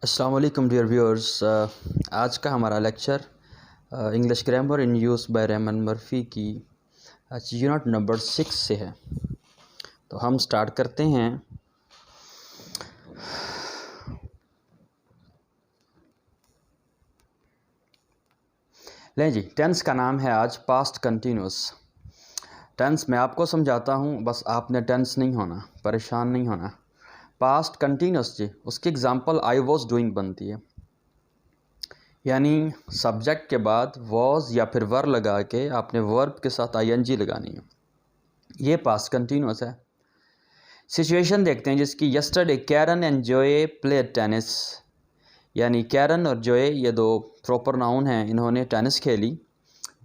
अस्सलाम वालेकुम dear viewers. आज का हमारा लेक्चर इंग्लिश ग्रामर इन यूज़ बाय रेमन मर्फ़ी की यूनिट नंबर 6 से है। तो हम स्टार्ट करते हैं। लें जी, टेंस का नाम है आज पास्ट कंटिन्यूस। टेंस मैं आपको समझाता हूँ, बस आपने टेंस नहीं होना, परेशान नहीं होना। पास्ट कंटिन्यूस जी, उसकी एग्ज़ाम्पल आई वॉज डूइंग बनती है, यानी सब्जेक्ट के बाद वॉज या फिर वर लगा के आपने वर्ब के साथ आईएनजी लगानी है। ये पास्ट कंटिन्यूस है। सिचुएशन देखते हैं जिसकी yesterday Karen and Joe played tennis, यानी कैरन और जोए ये दो प्रॉपर नाउन हैं, इन्होंने टेनिस खेली।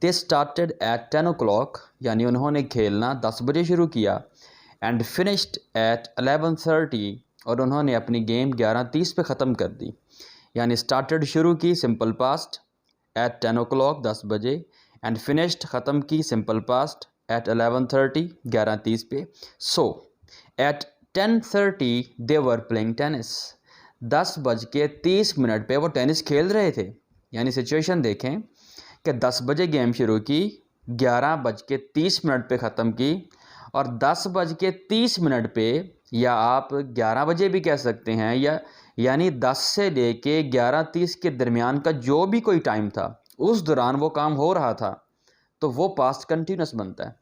दे स्टार्टेड एट 10 o'clock, यानी उन्होंने खेलना 10 बजे शुरू किया। एंड फिनिश्ड एट 11:30, और उन्होंने अपनी गेम 11:30 पे ख़त्म कर दी। यानी स्टार्टेड शुरू की सिंपल पास्ट एट 10 o'clock 10 बजे, एंड फिनिश्ड ख़त्म की सिंपल पास्ट एट 11:30 11:30 पे। So at 10:30 they were playing tennis, 10:30 पे वो टेनिस खेल रहे थे। यानी सिचुएशन देखें कि 10 बजे गेम शुरू की, 11:30 पे ख़त्म की, और 10:30 पे, या आप 11 बजे भी कह सकते हैं, यानी 10 से लेके 11:30 के दरमियान का जो भी कोई टाइम था उस दौरान वो काम हो रहा था, तो वो पास्ट कंटिन्यूस बनता है।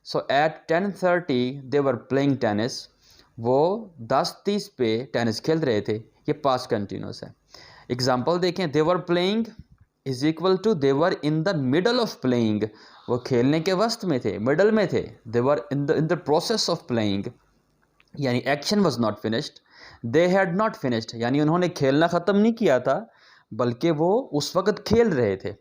So at 10:30 they were playing tennis, वो 10:30 पे टेनिस खेल रहे थे। ये पास्ट कंटिन्यूस है। एग्जाम्पल देखें, they were playing is equal to they were in the middle of playing, वो खेलने के वस्त में थे, मिडल में थे। They were in the process of playing, यानी action was not finished. They had not finished, यानी उन्होंने खेलना ख़त्म नहीं किया था, बल्कि वो उस वक्त खेल रहे थे।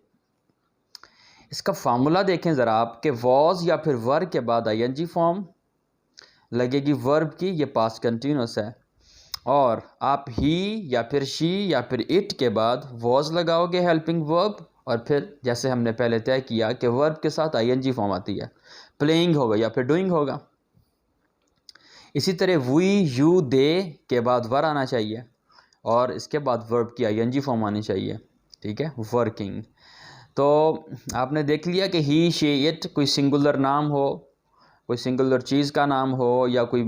इसका फार्मूला देखें ज़रा आप, कि वॉज या फिर वर के बाद आईएनजी फॉर्म लगेगी वर्ब की, ये पास्ट कंटिन्यूस है। और आप ही या फिर शी या फिर इट के बाद वॉज लगाओगे हेल्पिंग वर्ब, और फिर जैसे हमने पहले तय किया कि वर्ब के साथ आईएनजी फॉर्म आती है, प्लेइंग होगा या फिर डूइंग होगा। इसी तरह वी यू दे के बाद वर आना चाहिए, और इसके बाद वर्ब की आईएनजी फॉर्म आनी चाहिए। ठीक है, वर्किंग। तो आपने देख लिया कि ही शी इट कोई सिंगुलर नाम हो, कोई सिंगुलर चीज़ का नाम हो, या कोई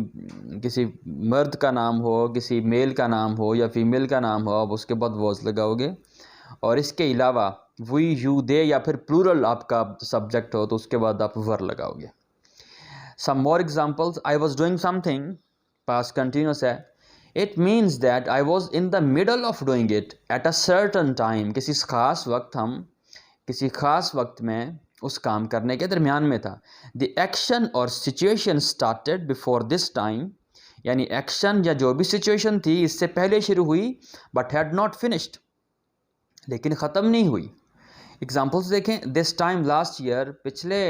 किसी मर्द का नाम हो, किसी मेल का नाम हो या फीमेल का नाम हो, अब उसके बाद वॉज लगाओगे। और इसके अलावा वी यू दे या फिर प्लूरल आपका सब्जेक्ट हो तो उसके बाद आप वर लगाओगे। Some more examples, I was doing something, past continuous है। It means that I was in the middle of doing it at a certain time, किसी ख़ास वक्त, हम किसी ख़ास वक्त में उस काम करने के दरमियान में था। द एक्शन और situation started before this time, यानी एक्शन या जो भी सिचुएशन थी इससे पहले शुरू हुई, बट हैड नॉट फिनिश्ड, लेकिन ख़त्म नहीं हुई। एग्जाम्पल्स देखें, दिस टाइम लास्ट ईयर, पिछले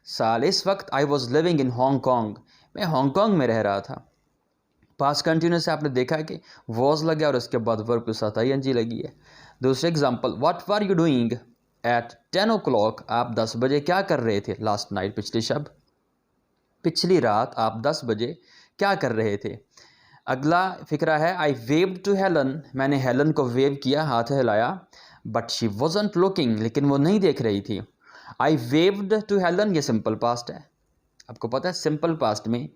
साल इस वक्त, I was living in Hong Kong, मैं हांगकॉन्ग में रह रहा था। पास्ट कंटिन्यूस से आपने देखा है कि वॉज लगा और उसके बाद वर्ब के साथ आईएनजी लगी है। दूसरे example, what were you doing at 10 o'clock, आप 10 बजे क्या कर रहे थे। लास्ट नाइट, पिछली शब, पिछली रात आप 10 बजे क्या कर रहे थे। अगला फिक्रा है, आई वेव्ड टू हेलन, मैंने हेलन को वेव किया, हाथ हिलाया, बट शी वॉजंट लुकिंग, लेकिन वो नहीं देख रही थी। आई वेव्ड टू हेलन, ये सिंपल पास्ट है। आपको पता है सिंपल पास्ट में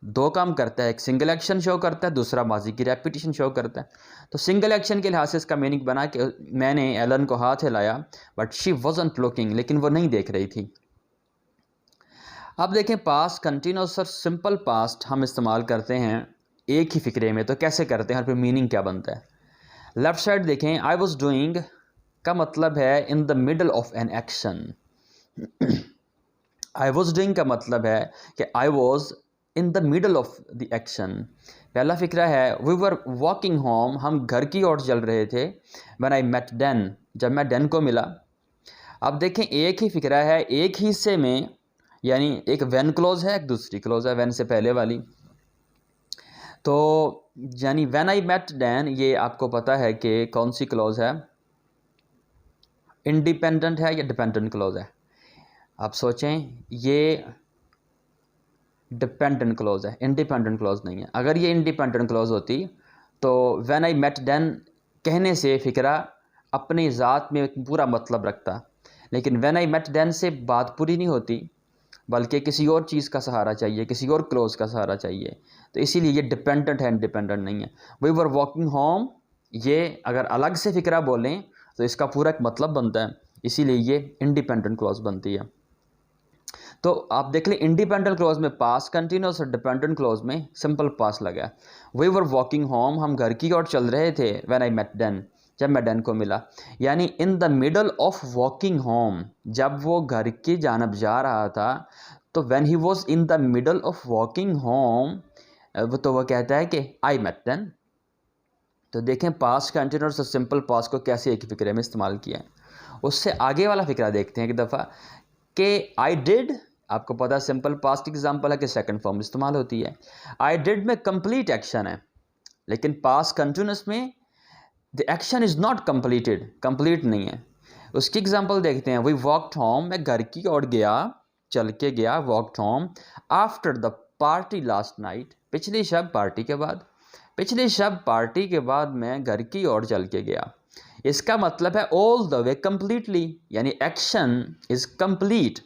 दो काम करता है, एक सिंगल एक्शन शो करता है, दूसरा माजी की रेपिटेशन शो करता है। तो सिंगल एक्शन के लिहाज से इसका मीनिंग बना कि मैंने एलन को हाथ हिलाया, बट शी वॉजंट लुकिंग, लेकिन वो नहीं देख रही थी। अब देखें, पास्ट कंटिन्यूस और सिंपल पास्ट हम इस्तेमाल करते हैं एक ही फिक्रे में, तो कैसे करते हैं और फिर मीनिंग क्या बनता है। लेफ्ट साइड देखें, आई वॉज डूइंग का मतलब है in the middle of an action. I was doing का मतलब है कि आई was in the middle of the action. पहला फिक्रा है, वी वर वॉकिंग होम, हम घर की ओर चल रहे थे। व्हेन आई मेट डैन, जब मैं डैन को मिला। अब देखें, एक ही फिक्रा है, एक ही हिस्से में, यानी एक व्हेन क्लोज है, एक दूसरी क्लोज है व्हेन से पहले वाली। तो यानी व्हेन आई मेट डैन, ये आपको पता है कि कौन सी क्लोज है, इंडिपेंडेंट है या डिपेंडेंट क्लोज है। आप सोचें, ये डिपेंडेंट क्लोज है, इंडिपेंडेंट क्लोज नहीं है। अगर ये इंडिपेंडेंट क्लोज होती तो व्हेन आई मेट डैन कहने से फ़िक्रा अपनी ज़ात में एक पूरा मतलब रखता, लेकिन व्हेन आई मेट देन से बात पूरी नहीं होती, बल्कि किसी और चीज़ का सहारा चाहिए, किसी और क्लोज का सहारा चाहिए। तो इसीलिए ये डिपेंडेंट है, इंडिपेंडेंट नहीं है। वी वर वॉकिंग होम, ये अगर अलग से फ़िक्रा बोलें तो इसका पूरा एक मतलब बनता है, इसीलिए ये इंडिपेंडेंट क्लॉज बनती है। तो आप देख लें, इंडिपेंडेंट क्लॉज में पास्ट कंटिन्यूस और डिपेंडेंट क्लॉज में सिंपल पास्ट लगा है। वी वर वॉकिंग होम, हम घर की ओर चल रहे थे, व्हेन आई मेट डैन, जब मैं डैन को मिला। यानी इन the middle of walking home, जब वो घर की जानब जा रहा था, तो when he was in the middle of walking home, तो वो कहता है कि आई मेट डैन। तो देखें पास्ट कंटिन्यूस और सिंपल पास्ट को कैसे एक फिक्रे में इस्तेमाल किया है। उससे आगे वाला फिक्रा देखते हैं एक दफ़ा कि आई डिड, आपको पता है सिंपल पास्ट एग्जांपल है कि सेकंड फॉर्म इस्तेमाल होती है। आई डिड में कंप्लीट एक्शन है, लेकिन पास्ट कंटिन्यूस में the action is not completed, complete नहीं है। उसकी एग्जांपल देखते हैं। वी वॉकड होम, मैं घर की ओर गया, चल के गया, walked home after the party last night, पिछली शब पार्टी के बाद, पिछली शब पार्टी के बाद मैं घर की ओर चल के गया। इसका मतलब है ऑल द वे कंप्लीटली, यानी action is complete,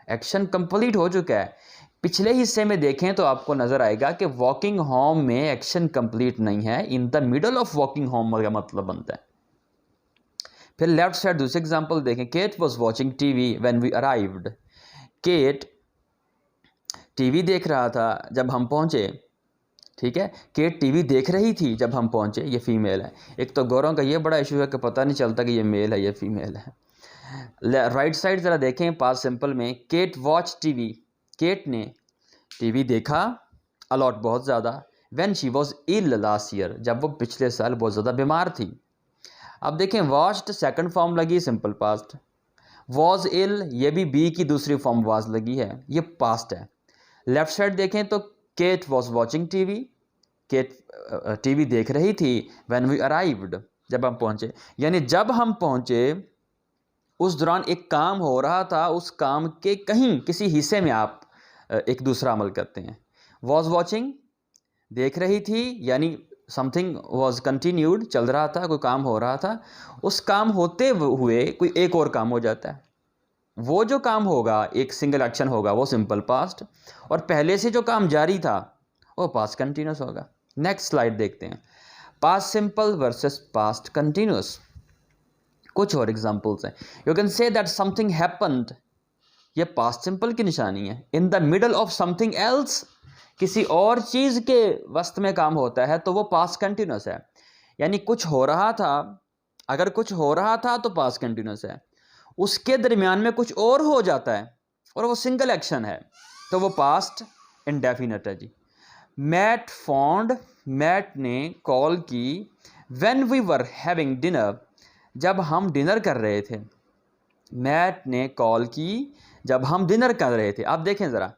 action complete हो चुका है। पिछले हिस्से में देखें तो आपको नजर आएगा कि वॉकिंग होम में एक्शन कंप्लीट नहीं है, in the middle of walking home का मतलब बनता है। फिर लेफ्ट साइड दूसरी एग्जांपल देखें। Kate was watching TV when we arrived, Kate TV देख रहा था जब हम पहुंचे। ठीक है, केट टीवी देख रही थी जब हम पहुंचे, ये फीमेल है। एक तो गोरों का ये बड़ा इशू है कि पता नहीं चलता कि ये मेल है या फीमेल है। राइट साइड ज़रा देखें पास्ट सिंपल में, केट वॉच टीवी, केट ने टीवी देखा अलॉट, बहुत ज़्यादा, when she was ill last year, जब वो पिछले साल बहुत ज़्यादा बीमार थी। अब देखें वॉच्ड सेकंड फॉर्म लगी सिंपल पास्ट, वॉज इल ये भी बी की दूसरी फॉर्म वाज लगी है, ये पास्ट है। लेफ्ट साइड देखें तो Kate was watching TV, Kate TV देख रही थी, व्हेन वी अराइव्ड जब हम पहुंचे, यानी जब हम पहुंचे उस दौरान एक काम हो रहा था, उस काम के कहीं किसी हिस्से में आप एक दूसरा अमल करते हैं। वॉज वॉचिंग देख रही थी, यानी समथिंग वॉज कंटिन्यूड, चल रहा था, कोई काम हो रहा था, उस काम होते हुए कोई एक और काम हो जाता है। वो जो काम होगा एक सिंगल एक्शन होगा वो सिंपल पास्ट, और पहले से जो काम जारी था वो पास्ट कंटिन्यूस होगा। नेक्स्ट स्लाइड देखते हैं, past simple versus past continuous. कुछ और एग्जांपल्स हैं। You can say that something happened, ये पास्ट सिंपल की निशानी है। In the middle of something else, किसी और चीज़ के वस्त में काम होता है तो वो पास्ट कंटिन्यूस है। यानी कुछ हो रहा था, अगर कुछ हो रहा था तो पास्ट कंटिन्यूस है, उसके दरमियान में कुछ और हो जाता है और वो सिंगल एक्शन है तो वो पास्ट इंडेफिनिट है जी। मैट फोन्ड, मैट ने कॉल की, when we were having dinner, जब हम डिनर कर रहे थे। मैट ने कॉल की जब हम डिनर कर रहे थे। आप देखें ज़रा,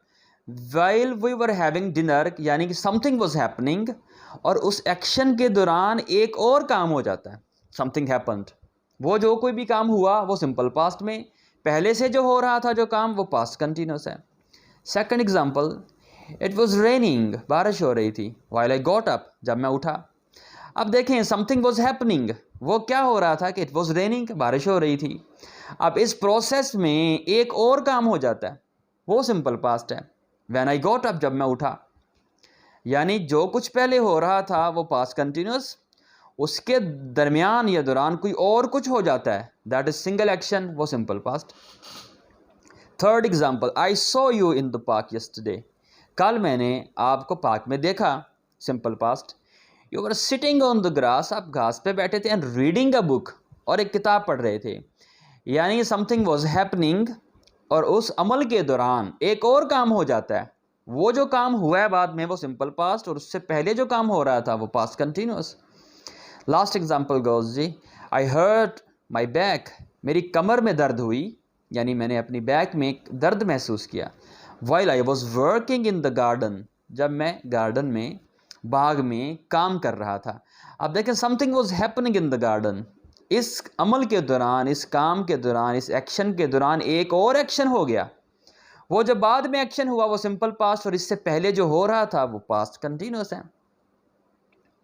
while we were having dinner यानी कि समथिंग वॉज हैपनिंग, और उस एक्शन के दौरान एक और काम हो जाता है, समथिंग हैपन्ड। वो जो कोई भी काम हुआ वो सिंपल पास्ट में, पहले से जो हो रहा था जो काम वो पास्ट कंटिन्यूस है। Second example, it was raining, बारिश हो रही थी, व्हाइल आई गॉट अप, जब मैं उठा। अब देखें समथिंग वाज हैपनिंग, वो क्या हो रहा था कि इट वाज रेनिंग, बारिश हो रही थी। अब इस प्रोसेस में एक और काम हो जाता है, वो सिंपल पास्ट है, व्हेन आई गॉट अप, जब मैं उठा। यानी जो कुछ पहले हो रहा था वो पास्ट कंटिन्यूस, उसके दरमियान या दौरान कोई और कुछ हो जाता है, दैट इज सिंगल एक्शन, वो simple past. Third example, I saw you in the park yesterday, कल मैंने आपको पार्क में देखा, simple past. You were sitting on the grass, आप घास पे बैठे थे, एंड रीडिंग अ बुक, और एक किताब पढ़ रहे थे। यानी समथिंग वॉज हैपनिंग, और उस अमल के दौरान एक और काम हो जाता है, वो जो काम हुआ है बाद में वो सिंपल पास्ट, और उससे पहले जो काम हो रहा था वो past continuous. Last example goes जी, आई हर्ट माई बैक, मेरी कमर में दर्द हुई, यानी मैंने अपनी बैक में दर्द महसूस किया। While I was working in the garden, जब मैं गार्डन में, बाग में काम कर रहा था। अब देखें something was happening in the garden, इस अमल के दौरान, इस काम के दौरान, इस एक्शन के दौरान एक और एक्शन हो गया, वो जो बाद में एक्शन हुआ वो सिंपल पास्ट, और इससे पहले जो हो रहा था वो पास्ट कंटिन्यूस है।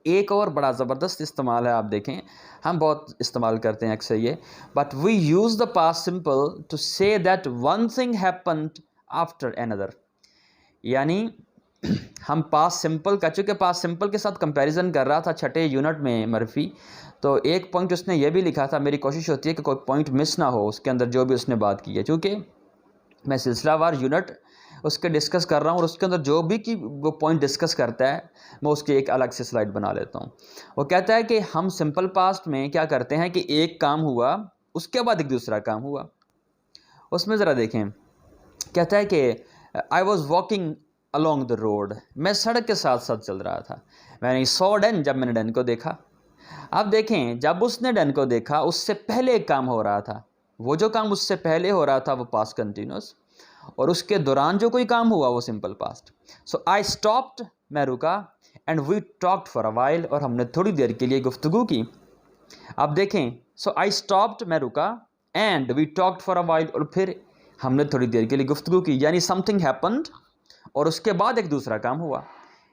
एक और बड़ा ज़बरदस्त इस्तेमाल है, आप देखें हम बहुत इस्तेमाल करते हैं अक्सर ये, but we use the past simple to say that one thing happened after another. यानी हम पास्ट सिंपल का, चूँकि पास्ट सिंपल के साथ कंपैरिजन कर रहा था छठे यूनिट में मर्फी, तो एक पॉइंट उसने ये भी लिखा था, मेरी कोशिश होती है कि कोई पॉइंट मिस ना हो उसके अंदर जो भी उसने बात की है, चूँकि मैं सिलसिलावार यूनिट उसके डिस्कस कर रहा हूँ और उसके अंदर जो भी कि वो पॉइंट डिस्कस करता है मैं उसकी एक अलग से स्लाइड बना लेता हूँ। वो कहता है कि हम सिंपल पास्ट में क्या करते हैं कि एक काम हुआ उसके बाद एक दूसरा काम हुआ। उसमें ज़रा देखें, कहता है कि I was walking along the road, मैं सड़क के साथ साथ चल रहा था, मैंने सॉ डन, जब मैंने डन को देखा। अब देखें, जब उसने डन को देखा उससे पहले एक काम हो रहा था, वो जो काम उससे पहले हो रहा था वो पास्ट कंटिन्यूस, और उसके दौरान जो कोई काम हुआ वो simple past. So I stopped, मैं रुका, and we talked for a while, और हमने थोड़ी देर के लिए गुफ्तगू की। अब देखें, सो आई स्टॉप्ड, मैं रुका, and we talked for a while, और फिर हमने थोड़ी देर के लिए गुफ्तगू की, यानी समथिंग हैपन्ड और उसके बाद एक दूसरा काम हुआ।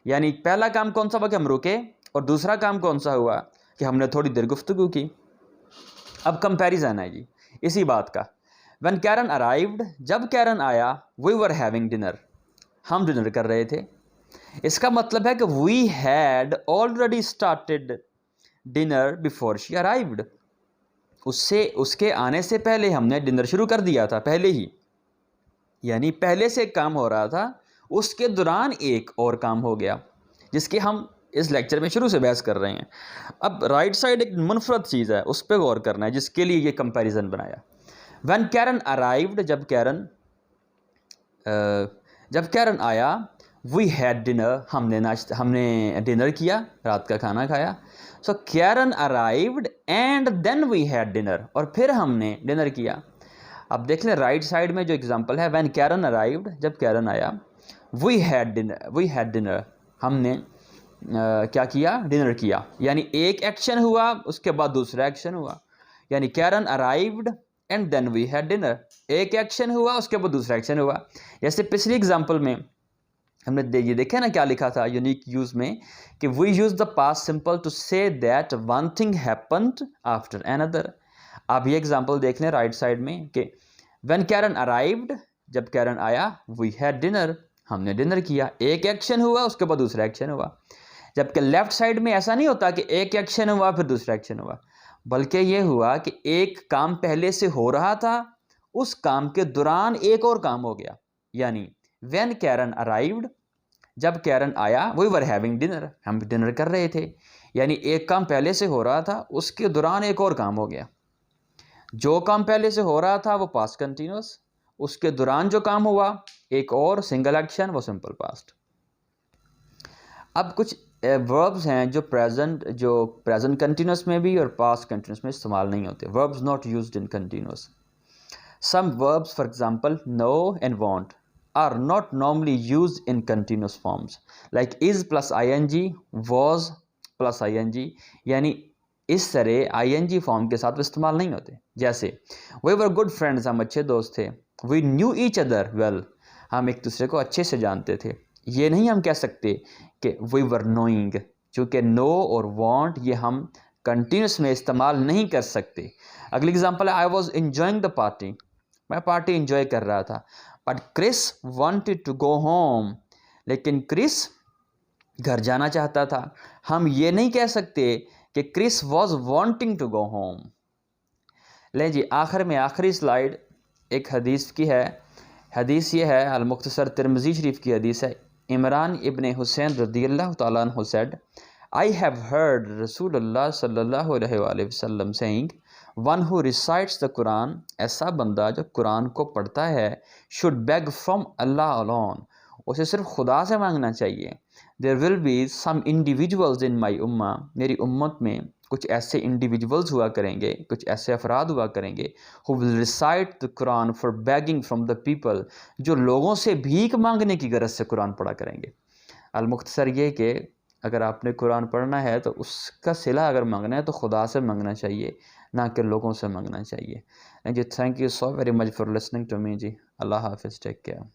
यानी पहला काम कौन सा हुआ कि हम रुके, और दूसरा काम कौन सा हुआ कि हमने थोड़ी देर गुफ्तगू की। अब कंपैरिजन है जी इसी बात का। When Karen arrived, जब कैरन आया, we were having dinner, हम डिनर कर रहे थे। इसका मतलब है कि we had already started dinner before she arrived, उससे उसके आने से पहले हमने डिनर शुरू कर दिया था पहले ही, यानी पहले से एक काम हो रहा था, उसके दौरान एक और काम हो गया, जिसके हम इस लेक्चर में शुरू से बहस कर रहे हैं। अब राइट साइड एक मुनफरद चीज़ है, उस पर गौर करना है, जिसके लिए ये कंपैरिजन बनाया। When Karen arrived, जब कैरन आया, we had dinner, हमने डिनर किया, रात का खाना खाया। So Karen arrived and then we had dinner, और फिर हमने डिनर किया। अब देख लें राइट साइड में जो एग्जांपल है, when Karen arrived, जब कैरन आया, we had dinner, हमने क्या किया, डिनर किया, यानी एक एक्शन हुआ उसके बाद दूसरा एक्शन हुआ, यानी Karen arrived and then we had dinner, एक एक्शन हुआ उसके बाद दूसरा एक्शन हुआ। जैसे पिछली एग्जांपल में हमने ये देखा ना क्या लिखा था यूनिक यूज में, कि we use the past simple to say that one thing happened after another. आप ये एग्जांपल देख लें राइट साइड में कि व्हेन कैरन अराइव्ड, जब कैरन आया, वी हैड डिनर, हमने डिनर किया, एक एक्शन हुआ उसके बाद दूसरा एक्शन हुआ। जबकि लेफ्ट साइड में ऐसा नहीं होता कि एक एक्शन हुआ फिर दूसरा एक्शन हुआ, बल्कि ये हुआ कि एक काम पहले से हो रहा था, उस काम के दौरान एक और काम हो गया, यानी व्हेन कैरन अराइव्ड, जब कैरन आया, वी वर हैविंग डिनर, हम डिनर कर रहे थे, यानी एक काम पहले से हो रहा था उसके दौरान एक और काम हो गया। जो काम पहले से हो रहा था वो पास्ट कंटिन्यूस, उसके दौरान जो काम हुआ एक और सिंगल एक्शन, वो सिंपल पास्ट। अब कुछ वर्ब्स हैं जो प्रेजेंट कंटिन्यूस में भी और पास्ट कंटिन्यूस में इस्तेमाल नहीं होते, verbs not used in continuous. Some verbs for example know and want are not normally used in continuous forms, like is plus ING, was plus ING, यानी इस तरह आईएनजी फॉर्म के साथ इस्तेमाल नहीं होते। जैसे वी वर गुड फ्रेंड्स, हम अच्छे दोस्त थे, we knew each other well, हम एक दूसरे को अच्छे से जानते थे। ये नहीं हम कह सकते कि वी वर नोइंग, चूँकि नो और वांट ये हम कंटिन्यूस में इस्तेमाल नहीं कर सकते। अगली एग्जांपल है I was enjoying the party, मैं पार्टी एंजॉय कर रहा था, but Chris wanted to go home, लेकिन क्रिस घर जाना चाहता था। हम ये नहीं कह सकते कि Chris was wanting to go home. ले जी आखिर में आखिरी स्लाइड एक हदीस की है। हदीस ये है, अल-मुख्तसर तिरमिज़ी शरीफ की हदीस है। इमरान इब्न हुसैन रज़ियल्लाहु तआला अन्हु सेड, आई हैव हर्ड रसूलुल्लाह सल्लल्लाहु अलैहि वसल्लम saying, one who recites the Quran, ऐसा बंदा जो कुरान को पढ़ता है, should beg from Allah alone, उसे सिर्फ खुदा से मांगना चाहिए। There will be some individuals in my ummah, मेरी उम्मत में कुछ ऐसे इंडिविजुअल्स हुआ करेंगे, कुछ ऐसे अफराद हुआ करेंगे, who will recite the Quran for begging from the people, जो लोगों से भीख मांगने की गरज से कुरान पढ़ा करेंगे। अल-मुख्तसर ये कि अगर आपने कुरान पढ़ना है तो उसका सिला अगर मांगना है तो खुदा से मांगना चाहिए, ना कि लोगों से मांगना चाहिए। जी thank you so very much for listening to me जी। अल्लाह हाफिज़, टेक केयर।